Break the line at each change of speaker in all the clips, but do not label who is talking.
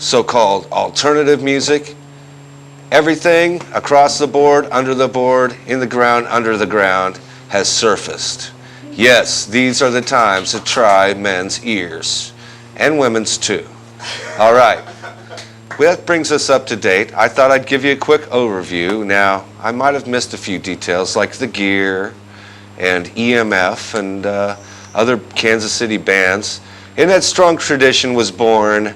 so-called alternative music. Everything across the board, under the board, in the ground, under the ground has surfaced. Yes, these are the times to try men's ears, and women's too. All right, well, that brings us up to date. I thought I'd give you a quick overview. Now, I might have missed a few details like the gear and EMF and other Kansas City bands. In that strong tradition was born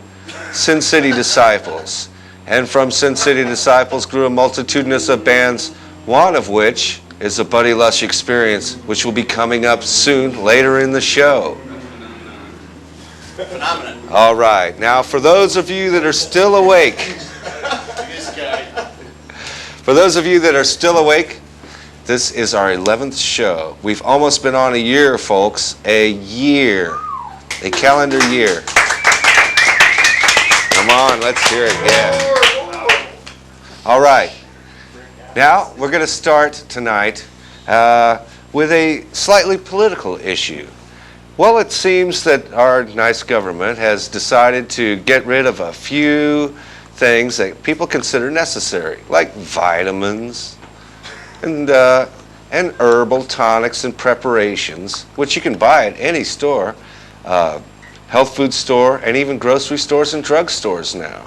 Sin City Disciples. And from Sin City Disciples grew a multitudinous of bands, one of which is the Buddy Lush Experience, which will be coming up soon, later in the show.
Phenomenon.
All right. Now, for those of you that are still awake, this is our 11th show. We've almost been on a year, folks. A year. A calendar year. Come on, let's hear it. Yeah. All right. Now, we're going to start tonight with a slightly political issue. Well, it seems that our nice government has decided to get rid of a few things that people consider necessary, like vitamins and herbal tonics and preparations, which you can buy at any store, health food store, and even grocery stores and drugstores now.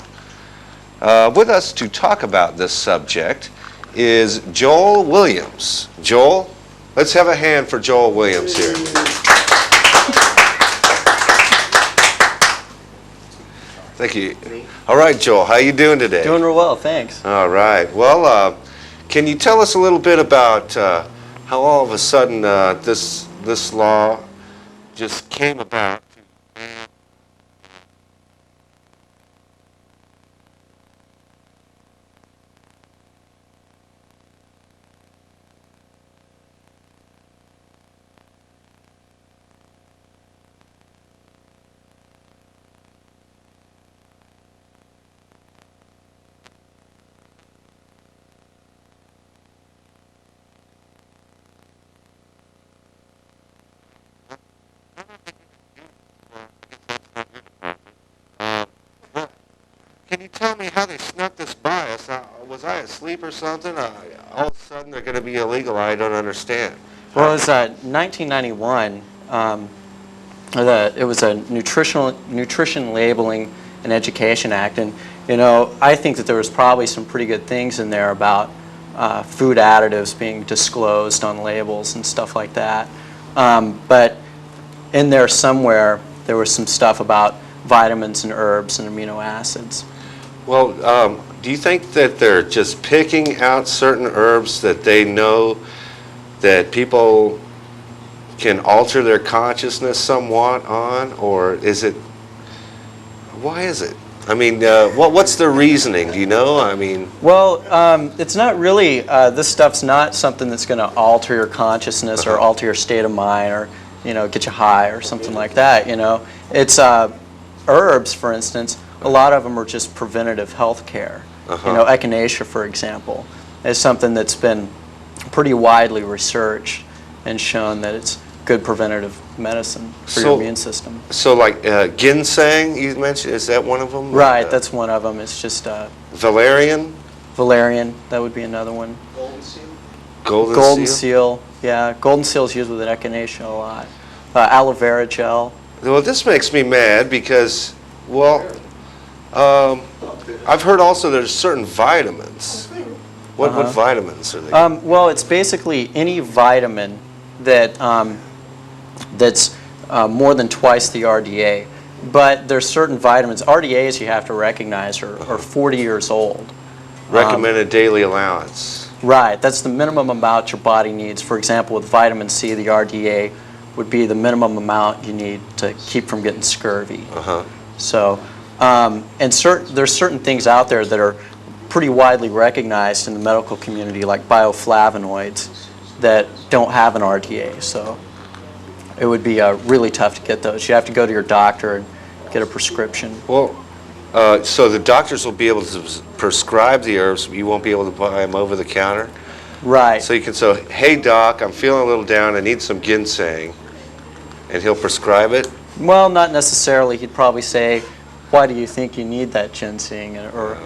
With us to talk about this subject is Joel Williams. Joel, let's have a hand for Joel Williams here. Thank you. All right, Joel, how you doing today?
Doing real well, thanks.
All right. Well, can you tell us a little bit about how all of a sudden this law just came about? Can you tell me how they snuck this by us? Was I asleep or something? All of a sudden they're going to be illegal. I don't understand.
Well, it was 1991. It was a Nutrition Labeling and Education Act, and I think that there was probably some pretty good things in there about food additives being disclosed on labels and stuff like that. But in there somewhere, there was some stuff about vitamins and herbs and amino acids.
Well, do you think that they're just picking out certain herbs that they know that people can alter their consciousness somewhat on, or is it, why is it? I mean, what's the reasoning? Do you know? I mean,
well, it's not really. This stuff's not something that's going to alter your consciousness or alter your state of mind or get you high or something like that. It's herbs, for instance. A lot of them are just preventative health care. Echinacea, for example, is something that's been pretty widely researched and shown that it's good preventative medicine for your immune system.
So like ginseng, you mentioned, is that one of them?
Right, that's one of them. It's just
valerian?
Valerian, that would be another one.
Golden seal?
Golden
seal, yeah. Golden seal is used with echinacea a lot. Aloe vera gel.
Well, this makes me mad because, well, I've heard also there's certain vitamins. What vitamins are they?
Well, it's basically any vitamin that that's more than twice the RDA. But there's certain vitamins. RDAs you have to recognize are 40 years old.
Recommended daily allowance.
Right. That's the minimum amount your body needs. For example, with vitamin C, the RDA would be the minimum amount you need to keep from getting scurvy. So, and there's certain things out there that are pretty widely recognized in the medical community, like bioflavonoids, that don't have an RDA. So it would be really tough to get those. You have to go to your doctor and get a prescription.
Well, so the doctors will be able to prescribe the herbs, but you won't be able to buy them over the counter?
Right.
So you can say, hey doc, I'm feeling a little down, I need some ginseng, and he'll prescribe it?
Well, not necessarily. He'd probably say, why do you think you need that ginseng? Or,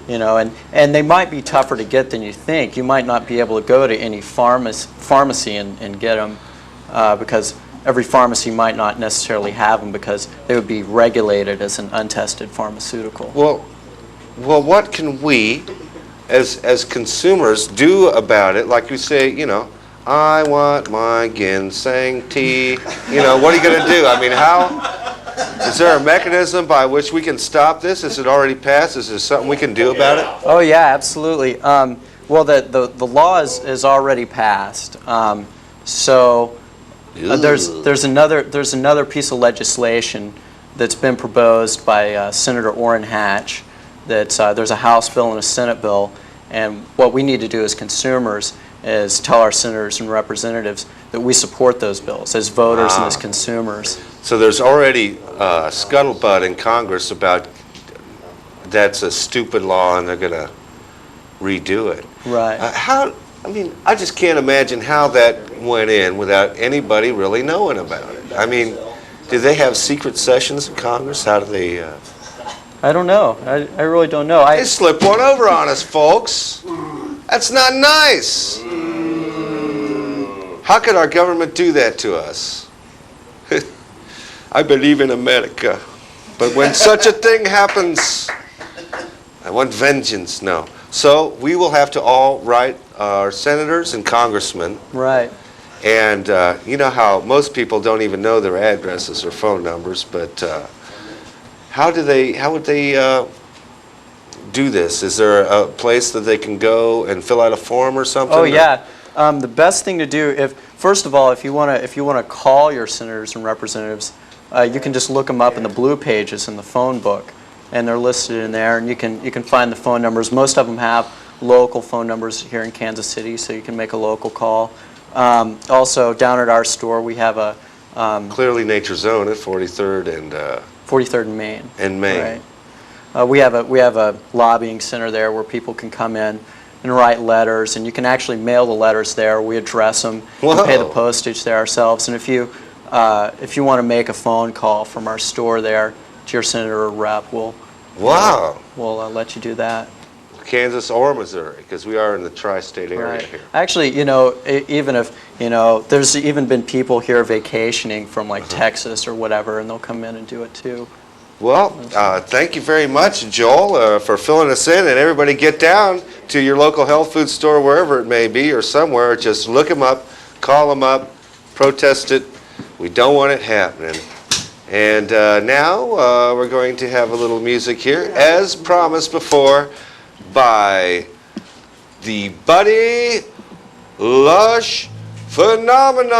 you know, and they might be tougher to get than you think. You might not be able to go to any pharmacy and get them because every pharmacy might not necessarily have them because they would be regulated as an untested pharmaceutical.
Well, what can we, as consumers, do about it? Like you say, you know, I want my ginseng tea. You know, what are you going to do? I mean, is there a mechanism by which we can stop this? Is it already passed? Is there something we can do about it?
Oh yeah, absolutely. Well, the law is already passed. There's another piece of legislation that's been proposed by Senator Orrin Hatch. There's a House bill and a Senate bill, and what we need to do as consumers is tell our senators and representatives that we support those bills as voters and as consumers.
So there's already scuttlebutt in Congress about that's a stupid law and they're going to redo it.
Right.
I mean, I just can't imagine how that went in without anybody really knowing about it. I mean, do they have secret sessions in Congress? How do they...
I don't know. I really don't know.
They slipped one over on us, folks. That's not nice. How could our government do that to us? I believe in America. But when such a thing happens, I want vengeance. No. So we will have to all write our senators and congressmen.
Right.
And you know how most people don't even know their addresses or phone numbers, but how would they do this? Is there a place that they can go and fill out a form or something?
Oh yeah. The best thing to do, first of all, if you want to call your senators and representatives, you can just look them up in the blue pages in the phone book, and they're listed in there, and you can find the phone numbers. Most of them have local phone numbers here in Kansas City, so you can make a local call. Also, down at our store, we have a
Clearly Nature's Own at 43rd and
43rd and Main.
In Maine.
Right. We have a lobbying center there where people can come in and write letters, and you can actually mail the letters there. We address them, we pay the postage there ourselves, and if you want to make a phone call from our store there to your senator or rep, we'll let you do that.
Kansas or Missouri, because we are in the tri-state area
Right.
here.
Actually, you know, even if, you know, there's even been people here vacationing from like Texas or whatever, and they'll come in and do it too.
Well, thank you very much, Joel, for filling us in. And everybody get down to your local health food store, wherever it may be, or somewhere. Just look them up, call them up, protest it. We don't want it happening. And now we're going to have a little music here, as promised before, by the Buddy Lush Phenomenon.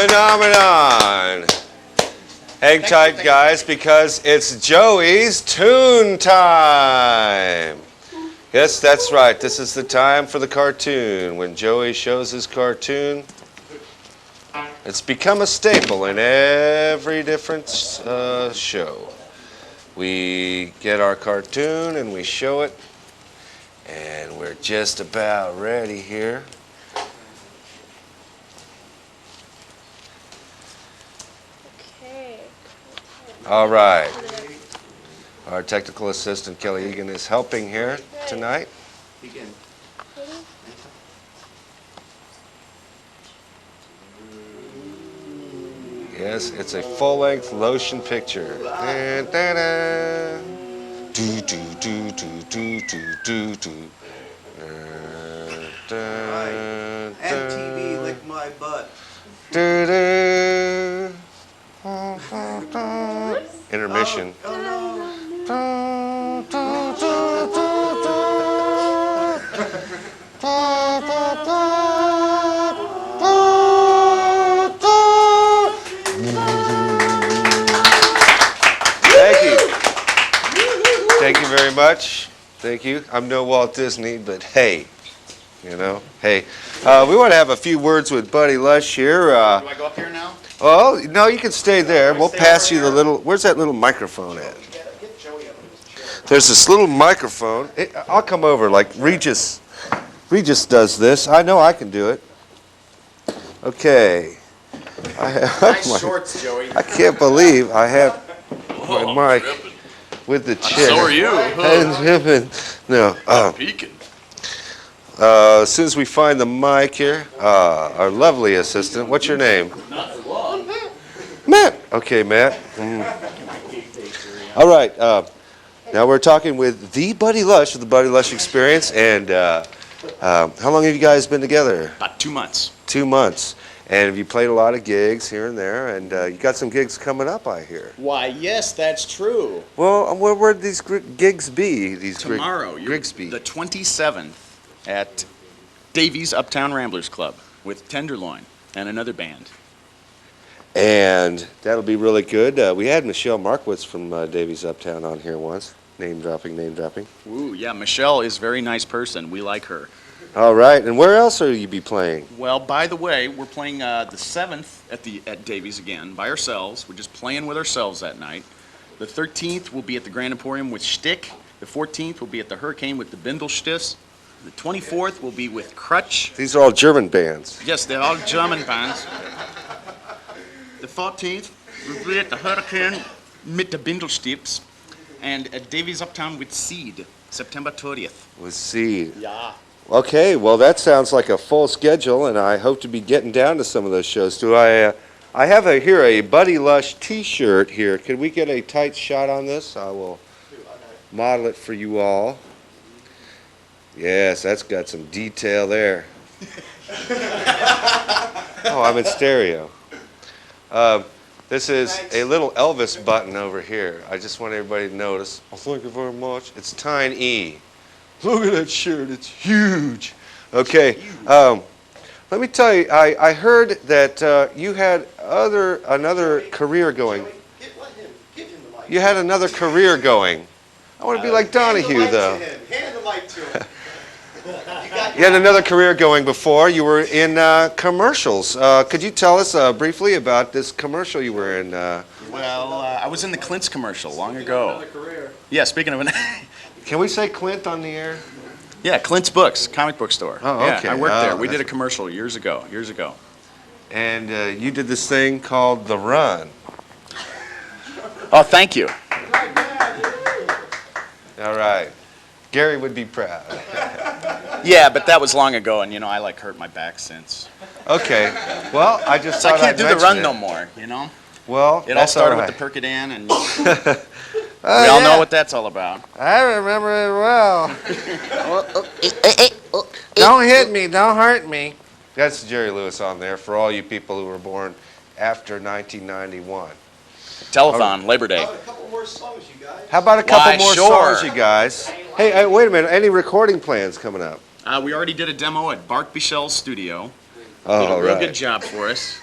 phenomenon. Hang tight, guys, because it's Joey's Toon Time. Yes, that's right. This is the time for the cartoon. When Joey shows his cartoon, it's become a staple in every different show. We get our cartoon and we show it, and we're just about ready here.
Okay.
All right. Our technical assistant, Kelly Egan, is helping here tonight.
Begin.
Yes, it's a full-length motion picture. Da, da, da. Do, do, do, do, do, do, do, do. Da, da,
MTV lick my butt.
da, da. Intermission.
Oh no.
Da, da, da, da, da, da, da, da. Thank you. Thank you very much. Thank you. I'm no Walt Disney, but hey, you know, hey. We want to have a few words with Buddy Lush here.
Do I go up here now?
Oh, no, you can stay there. We'll pass you the little, where's that little microphone at?
Get Joey up in his chair.
There's this little microphone. I'll come over like Regis does this. I know I can do it. Okay. I have
Nice shorts, Joey.
I can't believe I have my mic with the chair.
So are you.
No.
Peeking.
As soon as we find the mic here, our lovely assistant. What's your name? Matt. Okay, Matt. All right. Now we're talking with the Buddy Lush of the Buddy Lush Experience. And how long have you guys been together?
About 2 months.
2 months. And have you played a lot of gigs here and there? And you got some gigs coming up, I hear.
Why, yes, that's true.
Well, where'd these gigs be? These
Tomorrow,
gigs be?
the 27th at Davies Uptown Ramblers Club with Tenderloin and another band.
And that'll be really good. We had Michelle Markowitz from Davies Uptown on here once. Name dropping.
Ooh, yeah, Michelle is a very nice person. We like her.
All right. And where else will you be playing?
Well, by the way, we're playing the 7th at Davies again by ourselves. We're just playing with ourselves that night. The 13th will be at the Grand Emporium with Shtick. The 14th will be at the Hurricane with the Bindlestiffs. The 24th will be with Crutch.
These are all German bands.
Yes, they're all German bands. The 14th will be at the Hurricane mit the Bindlestiffs. And at Davies Uptown with Seed, September 30th.
With Seed.
Yeah.
Okay, well, that sounds like a full schedule, and I hope to be getting down to some of those shows. Do I have here a Buddy Lush T-shirt here. Can we get a tight shot on this? I will model it for you all. Yes, that's got some detail there. Oh, I'm in stereo. This is a little Elvis button over here. I just want everybody to notice. Oh, thank you very much. It's tiny. Look at that shirt. It's huge. Okay. Let me tell you, I heard that you had another career going.
Give him the mic.
You had another career going. I want to be like Donahue, though.
Hand the mic to him.
You had another career going before. You were in commercials. Could you tell us briefly about this commercial you were in?
Well, I was in the Clint's commercial long ago. Yeah, speaking of an...
Can we say Clint on the air?
Yeah, Clint's Books, comic book store.
Oh, okay.
Yeah, I worked there. We
that's-
did a commercial years ago.
And you did this thing called The Run.
Oh, thank you.
All right. Gary would be proud.
Yeah, but that was long ago, and I hurt my back since.
Okay. Well, I just
So I
thought
can't
I'd
do the
mention
run
it.
no more,
Well,
It all
that's
started
right.
with the Percodan, and we all know what that's all about.
I remember it well. Don't hit me. Don't hurt me. That's Jerry Lewis on there for all you people who were born after 1991.
Telethon, Labor Day.
A couple more songs, you guys.
How about a couple
Why,
more
sure.
songs, you guys? Hey, wait a minute. Any recording plans coming up?
We already did a demo at Bart Bichel's studio.
Oh,
Did a real
right.
good job for us.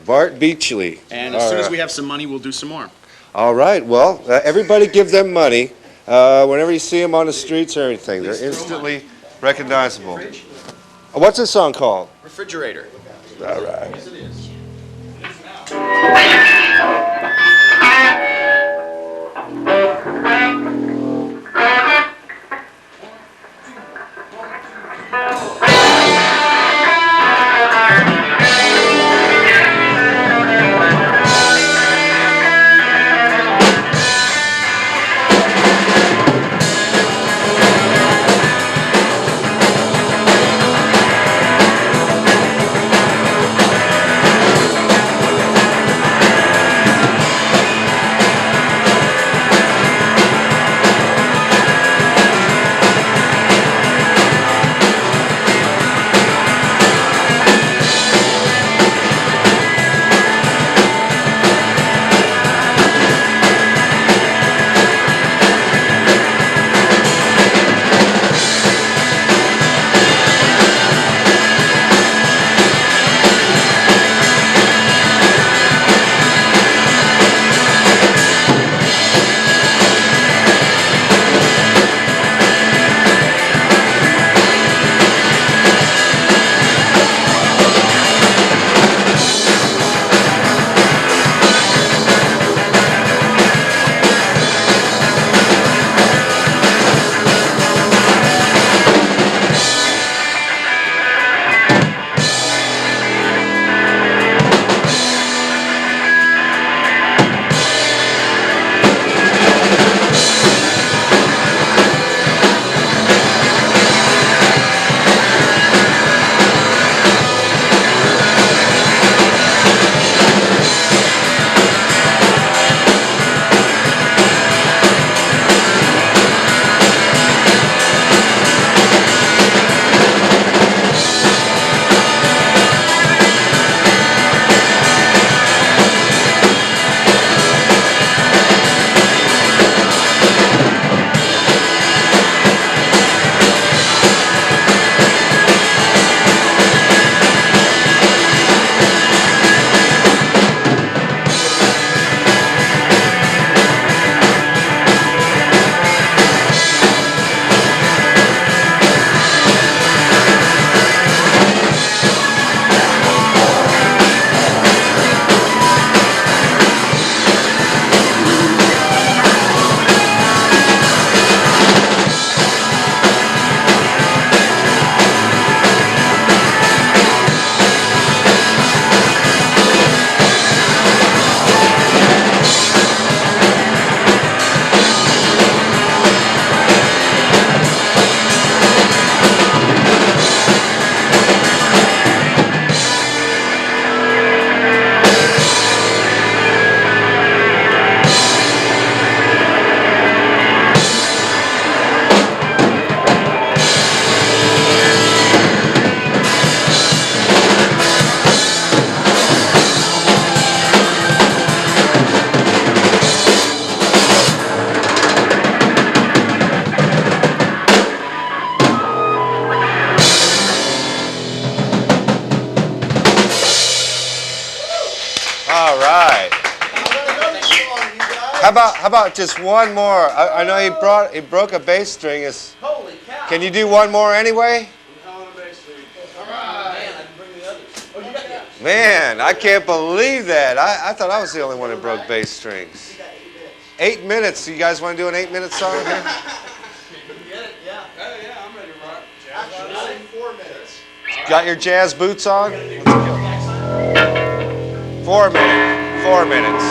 Bart Beachley.
And as
All
soon as
right.
we have some money, we'll do some more.
All right, well, everybody give them money. Whenever you see them on the streets or anything, they're instantly recognizable. What's this song called?
Refrigerator.
All right.
Yes, it is.
All right.
Another song, you guys.
How about just one more? I know he broke a bass string.
Holy cow.
Can you do one more anyway? Man, I can't believe that. I thought I was the only one that broke bass strings. 8 minutes. You guys want to do an 8-minute song here?
Yeah, I'm ready to rock. Actually, 4 minutes.
Got your jazz boots on? Let's go. 4 minutes. 4 minutes.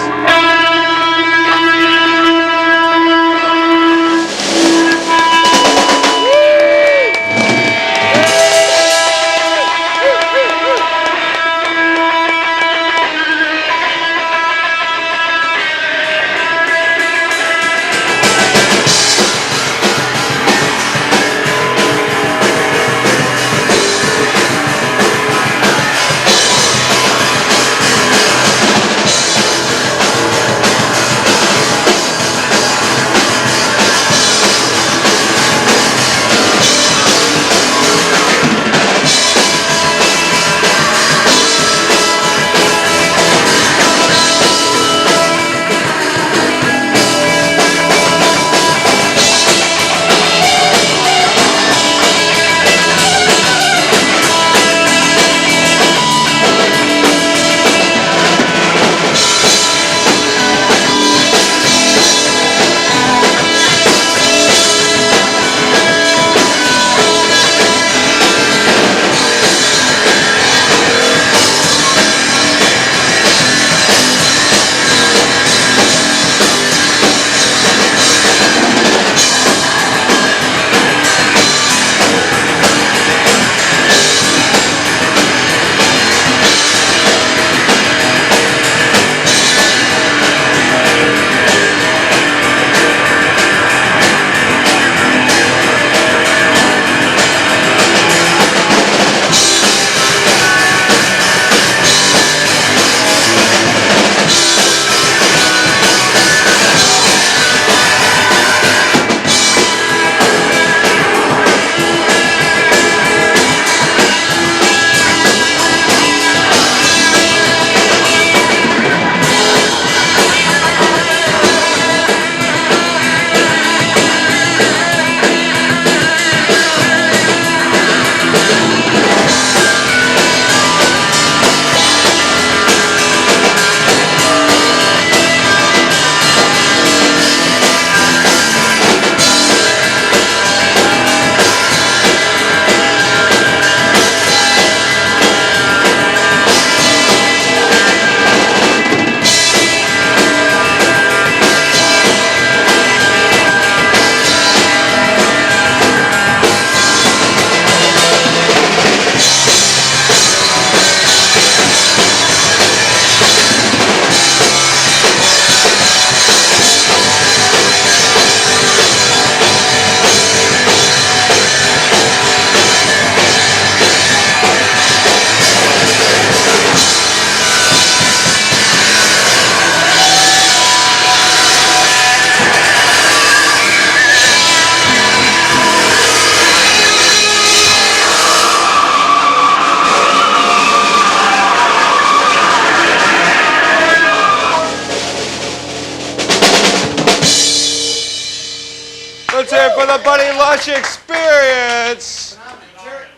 Let's hear it for the Buddy Lush Experience.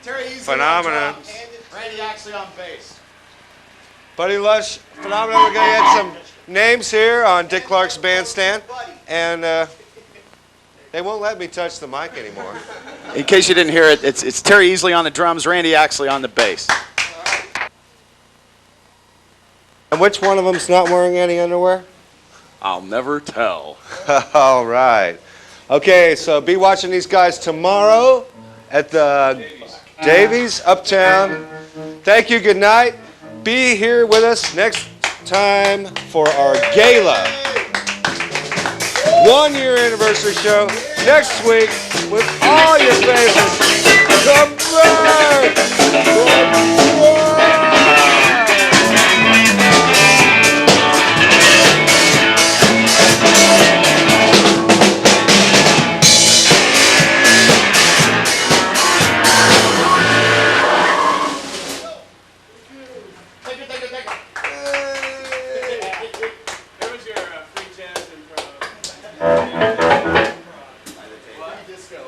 Terry Easley
Phenomenon.
on drums, Randy actually on bass.
Buddy Lush, Phenomenon. We're going to get some names here on Dick Clark's bandstand. And they won't let me touch the mic anymore.
In case you didn't hear it, it's Terry Easley on the drums, Randy actually on the bass.
And which one of them's not wearing any underwear?
I'll never tell.
All right. Okay, so be watching these guys tomorrow at the Davies Uptown. Thank you, good night. Be here with us next time for our gala. 1-year anniversary show next week with all your favorites. Come back! Come back!
There was your free jazz improv.
Disco.